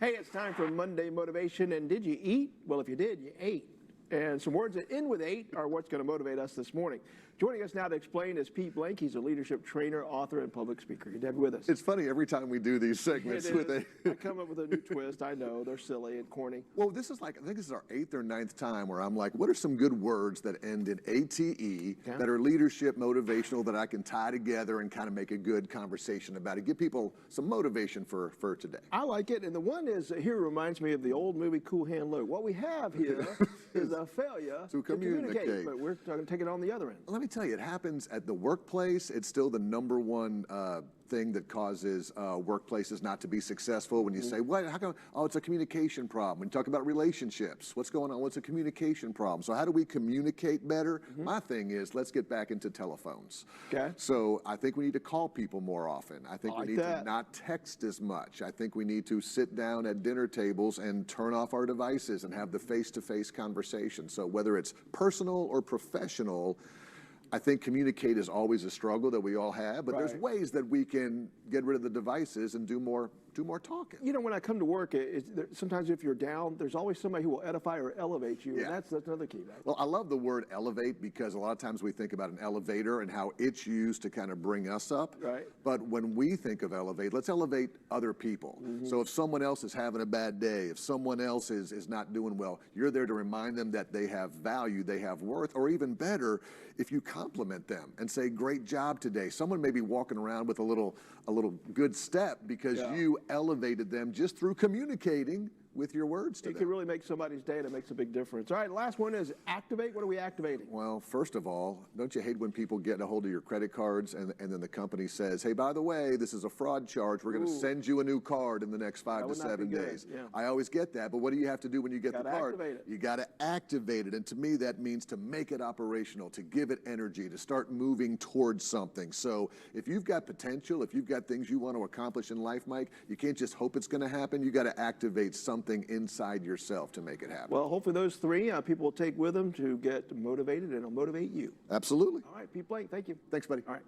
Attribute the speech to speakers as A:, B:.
A: Hey, it's time for Monday Motivation. And did you eat? Well, if you did, you ate. And some words that end with 8 are what's going to motivate us this morning. Joining us now to explain is Pete Blank. He's a leadership trainer, author, and public speaker. Good to have you with us.
B: It's funny every time we do these segments
A: I come up with a new twist. I know they're silly and corny.
B: Well, this is I think this is our 8th or 9th time where I'm like, what are some good words that end in ATE that are leadership, motivational, that I can tie together and kind of make a good conversation about it, give people some motivation for today.
A: I like it. And the one is here reminds me of the old movie Cool Hand Luke. What we have here is a failure
B: to communicate.
A: But we're going to take it on the other end.
B: Let me tell you, it happens at the workplace. It's still the #1 thing that causes workplaces not to be successful. When you say, "What? How come?" Oh, it's a communication problem. When you talk about relationships, what's going on? What's a communication problem? So how do we communicate better? My thing is, let's get back into telephones.
A: Okay.
B: So I think we need to call people more often. I think we need to not text as much. I think we need to sit down at dinner tables and turn off our devices and have the face-to-face conversation. So whether it's personal or professional, I think communicate is always a struggle that we all have, but there's ways that we can get rid of the devices and do more talking.
A: You know, when I come to work, sometimes if you're down, there's always somebody who will edify or elevate you, and that's another key. Right?
B: Well, I love the word elevate because a lot of times we think about an elevator and how it's used to kind of bring us up.
A: Right.
B: But when we think of elevate, let's elevate other people. So if someone else is having a bad day, if someone else is not doing well, you're there to remind them that they have value, they have worth, or even better, if you compliment them and say, "Great job today." Someone may be walking around with a little good step because you elevated them just through communicating with your words to them.
A: It can really make somebody's day, and it makes a big difference. All right, last one is activate. What are we activating?
B: Well, first of all, don't you hate when people get a hold of your credit cards and then the company says, "Hey, by the way, this is a fraud charge. We're going to send you a new card in the next 5 to 7 days."
A: Yeah.
B: I always get that, but what do you have to do when you get the card?
A: Activate it.
B: You got to activate it, and to me that means to make it operational, to give it energy, to start moving towards something. So if you've got potential, if you've got things you want to accomplish in life, Mike, you can't just hope it's going to happen. You got to activate something inside yourself to make it happen.
A: Well, hopefully those 3 people will take with them to get motivated, and it'll motivate you.
B: Absolutely.
A: All right, Pete Blank, thank you.
B: Thanks, buddy.
A: All right.